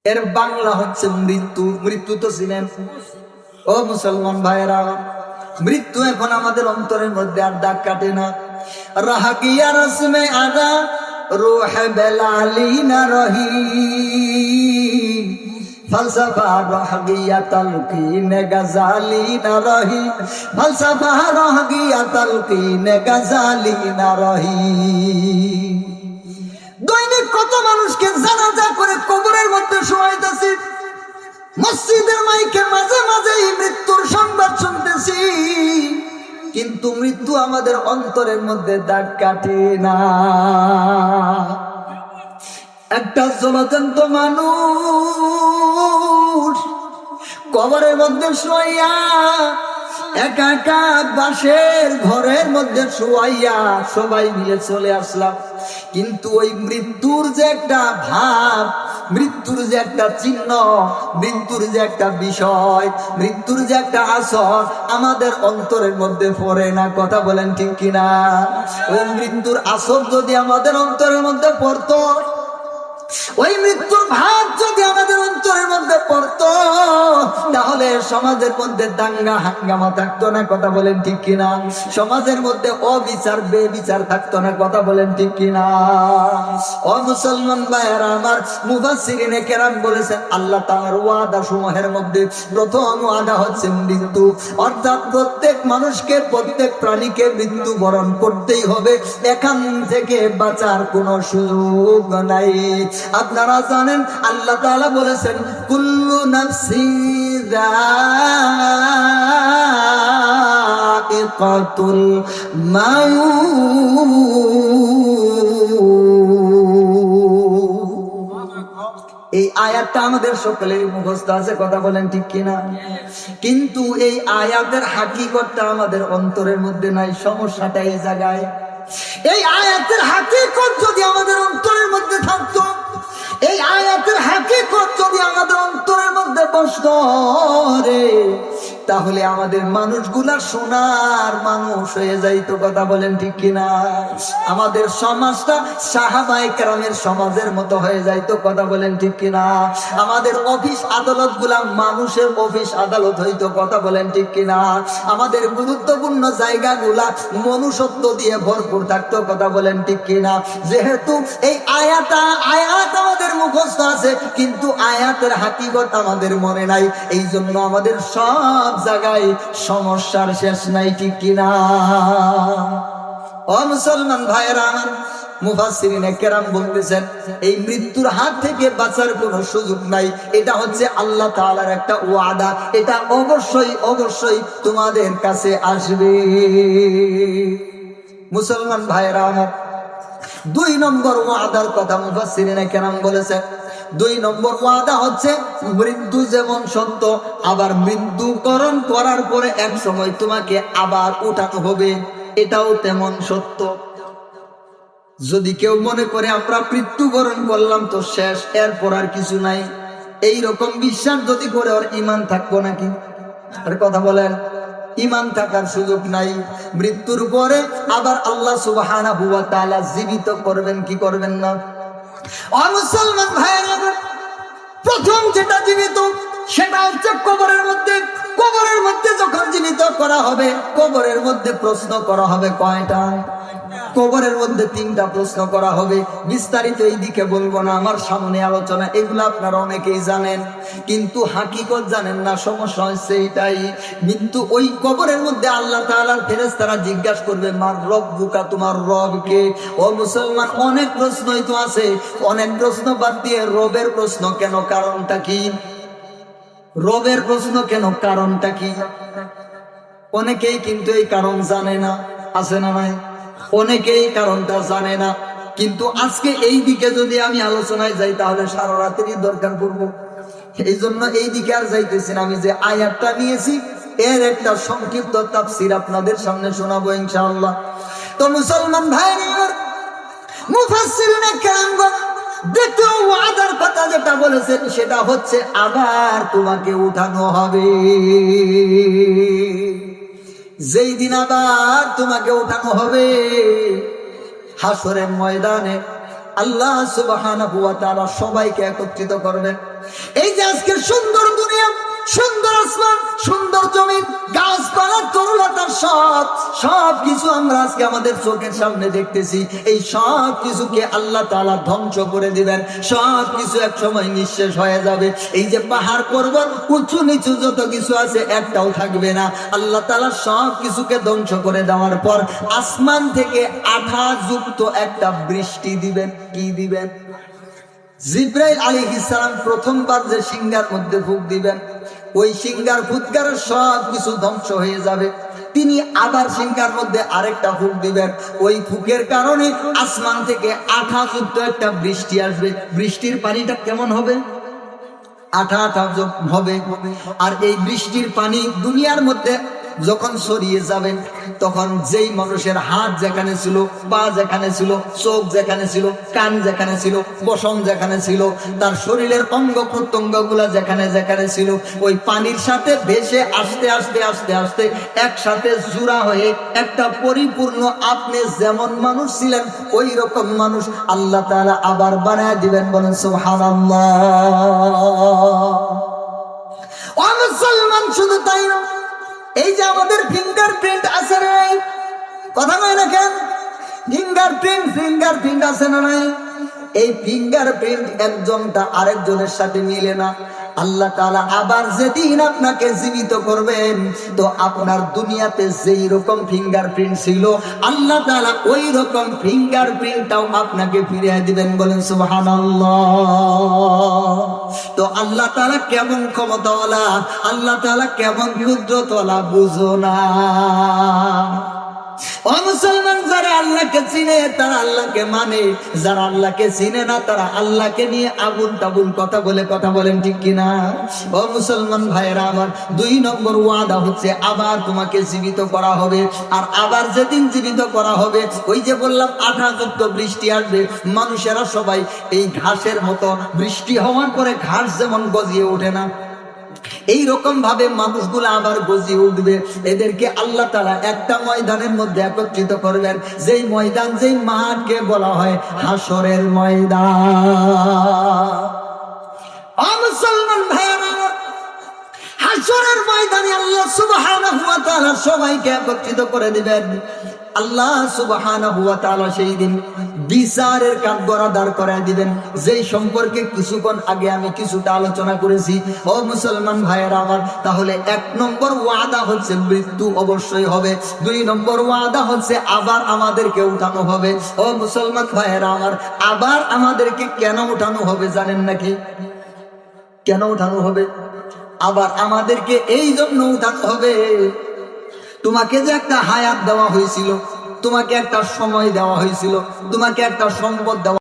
এর বাংলা হচ্ছে মৃত্যু। মৃত্যু তো ছিলেন ও মুসলমান ভাইরা, মৃত্যু এখন আমাদের অন্তরের মধ্যে আর দাগ কাটে না। রাহা গিয়া রসমে আদা রূহ বেলালি না রহি, ফলসফা রহ গিয়া তলকিন গজালি না রহি, ফলসফা রহ গিয়া তলকিন গজালি না রহি। দৈনিক কত মানুষকে জানাজা করে কবরের মধ্যে শোয়াইতেছি, মসজিদের মাইকে মাঝে মাঝে মৃত্যুর সংবাদ শুনতেছি, কিন্তু মৃত্যু আমাদের অন্তরের মধ্যে দাগ কাটে না। একটা জলজন্ত মানুষ কবরের মধ্যে শোয়াইয়া, একা একা বাঁশের ঘরের মধ্যে শোয়াইয়া সবাই মিলে চলে আসলাম, কিন্তু ওই মৃত্যুর যে একটা ভাব, মৃত্যুর যে একটা চিহ্ন, মৃত্যুর যে একটা বিষয়, মৃত্যুর যে একটা আসর আমাদের অন্তরের মধ্যে পড়ে না। কথা বলেন ঠিক কিনা? ওই মৃত্যুর আসর যদি আমাদের অন্তরের মধ্যে পড়তো, ওই মৃত্যুর ভাব যদি আমাদের অন্তরের মধ্যে পড়তো, তাহলে সমাজের মধ্যে দাঙ্গা হাঙ্গামা থাকতো না। কথা বলেন ঠিক কিনা? সমাজের মধ্যে অবিচার বেবিচার থাকতো না। কথা বলেন ঠিক কিনা? ও মুসলমান ভাইয়েরা আমার, মুফাসসিরিনে কেরাম বলেছেন আল্লাহ তাআলার ওয়াদা সমূহের মধ্যে প্রথম ওয়াদা হচ্ছে মৃত্যু, অর্থাৎ প্রত্যেক মানুষকে, প্রত্যেক প্রাণীকে মৃত্যু বরণ করতেই হবে, এখান থেকে বাঁচার কোনো সুযোগ নাই। আপনারা জানেন আল্লাহ তাআলা বলেছেন কুল্লু নাফসিন যায়িকাতুল মাউত। এই আয়াতটা আমাদের সকলেরই মুখস্থ আছে। কথা বলেন ঠিক কিনা? কিন্তু এই আয়াতের হাকিকতটা আমাদের অন্তরের মধ্যে নাই। সমস্যাটা এই জায়গায়। এই আয়াতের হাকিকত যদি আমাদের অন্তরের মধ্যে থাকতো, এই আয়াতের হাকিকত যদি আমাদের অন্তরের মধ্যে বসতো রে, তাহলে আমাদের মানুষগুলা সোনার মানুষ হয়ে যাইতো। কথা বলেন ঠিক কিনা? আমাদের সমাজটা সাহাবায়ে কেরামের সমাজের মতো হয়ে যাইতো। কথা বলেন ঠিক কিনা? আমাদের অফিস আদালত গুলা মানুষের অফিস আদালত হইতো। কথা বলেন ঠিক কিনা? আমাদের গুরুত্বপূর্ণ জায়গাগুলা মনুষ্যত্ব দিয়ে ভরপুর থাকতো। কথা বলেন ঠিক কিনা? যেহেতু এই আয়াত আমাদের মুখস্থ আছে, কিন্তু আয়াতের হাকিকত আমাদের মনে নাই, এই জন্য আমাদের সব জায়গায় সমস্যার শেষ নাই। ঠিক কিনা? ও মুসলমান ভাইরা, মুফাসসিরিনে কেরাম বলতেছেন এই মৃত্যুর হাত থেকে বাঁচার কোনো সুযোগ নাই। এটা হচ্ছে আল্লাহ তাআলার একটা ওয়াদা, এটা অবশ্যই অবশ্যই তোমাদের কাছে আসবে। মুসলমান ভাইরা আমার, 2 নম্বর ওয়াদার কথা মুফাসসিরিনে কেরাম বলেছেন। 2 নম্বর ওয়াদা হচ্ছে মৃত্যু যেমন সত্য, আবার মৃত্যুকরণ করার পরে এক সময় তোমাকে আবার উঠানো হবে, এটাও তেমন সত্য। যদি কেউ মনে করে আমরা মৃত্যুবরণ করলাম তো শেষ, এরপর আর কিছু নাই, এই রকম বিশ্বাস যদি করে, ওর ঈমান থাকবো নাকি? আর কথা বলেন, ঈমান থাকার সুযোগ নাই। মৃত্যুর পরে আবার আল্লাহ সুবহানাহু ওয়া তাআলা জীবিত করবেন কি করবেন না? ও মুসলমান ভাইরা, প্রথম যেটা জীবিত সেটা হচ্ছে কবরের মধ্যে। কবরের মধ্যে যখন জীবিত করা হবে, কবরের মধ্যে প্রশ্ন করা হবে কয়টা? কবরের মধ্যে 3টা প্রশ্ন করা হবে। বিস্তারিত এই দিকে বলবো না, আমার সামনে আলোচনা, এগুলো আপনারা অনেকেই জানেন, কিন্তু হাকিকত জানেন না। সমস্যা হচ্ছে এটাই, কিন্তু ওই কবরের মধ্যে আল্লাহ তাআলার ফেরেশতারা জিজ্ঞাসা করবে মার রব্বুকা, তোমার রব কে? ও মুসলমান, অনেক প্রশ্নই তো আছে, অনেক প্রশ্ন বাদ দিয়ে রবের প্রশ্ন কেন? কারণটা কি? রবের প্রশ্ন কেন? কারণটা কি? অনেকেই কিন্তু এই কারণ জানে না। আছে না নাই? অনেকেই কারণটা জানে না, কিন্তু আজকে এই দিকে যদি আমি আলোচনায় যাই তাহলে সারা রাতেরই দরকার পড়বো। এই জন্য এই দিকে আর যাইতেছি না। আমি যে আয়াতটা নিয়েছি এর একটা সংক্ষিপ্ত তাফসীর আপনাদের সামনে শোনাবো ইনশাআল্লাহ। তো মুসলমান ভাইরা, মুফাসসিরিনে কেরামগণ দ্বিতীয় ওয়াদার কথা যেটা বলেছেন সেটা হচ্ছে আবার তোমাকে উঠানো হবে। যেই দিন আবার তোমাকে উঠানো হবে হাসরের ময়দানে, আল্লাহ সুবহানাহু ওয়া তাআলা সবাইকে একত্রিত করবেন। এই যে আজকে সুন্দর দুনিয়া, সুন্দর আসমান, সুন্দর জমিন, গাছপালা, তরুলতা, সব কিছু আমরা আজকে আমাদের চোখের সামনে দেখতেছি। এই সব কিছুকে আল্লাহ তাআলা ধ্বংস করে দিবেন। সব কিছু এক সময় নিঃশেষ হয়ে যাবে। এই যে পাহাড় পর্বত, উঁচু নিচু যত কিছু আছে একটাও থাকবে না। আল্লাহ তাআলা সব কিছুকে ধ্বংস করে দেওয়ার পর আসমান থেকে আঠাযুক্ত একটা বৃষ্টি দিবেন। কি দিবেন? জিবরাইল আলাইহিস সালাম প্রথমবার যে সিংহার মধ্যে ফুঁক দিবেন, ওই সিংহার ফুৎকারে সব কিছু ধ্বংস হয়ে যাবে। তিনি আবার সিংহার মধ্যে আরেকটা ফুঁক দিবেন। ওই ফুঁকের কারণে আসমান থেকে আঠাযুক্ত একটা বৃষ্টি আসবে। বৃষ্টির পানিটা কেমন হবে? আঠা হবে। আর এই বৃষ্টির পানি দুনিয়ার মধ্যে যখন ছড়িয়ে যাবেন, তখন যেই মানুষের হাত যেখানে ছিল, পা যেখানে ছিল, চোখ যেখানে ছিল, কান যেখানে ছিল, পশম যেখানে ছিল, তার শরীরের অঙ্গ প্রত্যঙ্গ গুলা যেখানে যেখানে ছিল, ওই পানির সাথে ভেসে আস্তে আস্তে আস্তে আস্তে একসাথে জোড়া হয়ে একটা পরিপূর্ণ আপনি যেমন মানুষ ছিলেন ওই রকম মানুষ আল্লাহ তাআলা আবার বানায় দিবেন। বলেন সুবহানাল্লাহ। ও মুসলমান, শুধু তাই না, এই যে আমাদের ফিঙ্গারপ্রিন্ট আছে না, কথা কয় না কেন? ফিঙ্গারপ্রিন্ট আছে না নাই? এই ফিঙ্গারপ্রিন্ট একজনটা আরেকজনের সাথে মিলে না। আল্লাহ তাআলা আবার যেদিন আপনাকে জীবিত করবেন, তো আপনার দুনিয়াতে যেই রকম ফিঙ্গারপ্রিন্ট ছিল আল্লাহ তাআলা ওই রকম ফিঙ্গারপ্রিন্টটাও আপনাকে ফিরিয়ে দিবেন। বলেন সুবহানাল্লাহ। তো আল্লাহ তাআলা কেমন ক্ষমতাওয়ালা, আল্লাহ তাআলা কেমন কুদরতওয়ালা বুঝো না। ও মুসলমান, যারা আল্লাহকে চিনে তারা আল্লাহকে মানে, যারা আল্লাহকে চিনে না তারা আল্লাহকে নিয়ে আগুন টাবুন কথা বলেন, ঠিক কিনা? ও মুসলমান ভাইয়েরা আমার, 2 নম্বর ওয়াদা হচ্ছে আবার তোমাকে জীবিত করা হবে। আর আবার যেদিন জীবিত করা হবে, ওই যে বললাম আঠাযুক্ত বৃষ্টি আসবে। মানুষেরা সবাই এই ঘাসের মতো, বৃষ্টি হওয়ার পরে ঘাস যেমন গজিয়ে ওঠে না, এই রকম ভাবে মানুষগুলো আবার গজিয়ে উঠবে। এদেরকে আল্লাহ তাআলা একটা ময়দানের মধ্যে একত্রিত করবেন, যেই ময়দান, যেই মাঠকে বলা হয় হাসরের ময়দান। মুসলমান ভাইয়েরা, হাসরের ময়দানে আল্লাহ সুবহানাহু ওয়া তাআলা সবাইকে একত্রিত করে দিবেন। আল্লাহ সুবহানাহু ওয়া তাআলা সেই দিন বিচারের কাঠগড়া দাঁড় করায় দিবেন, যেই সম্পর্কে কিছুক্ষণ আগে আমি কিছুটা আলোচনা করেছি। ও মুসলমান ভাইয়েরা আমার, তাহলে 1 নম্বর ওয়াদা হচ্ছে মৃত্যু অবশ্যই হবে। 2 নম্বর ওয়াদা হচ্ছে আবার আমাদেরকে উঠানো হবে। ও মুসলমান ভাইয়েরা আমার, আবার আমাদেরকে কেন উঠানো হবে জানেন নাকি? কেন উঠানো হবে? আবার আমাদেরকে এই জন্য উঠানো হবে, তোমাকে যে একটা হায়াত দেওয়া হয়েছিল, তোমাকে একটা সময় দেওয়া হয়েছিল, তোমাকে একটা সম্পদ দেওয়া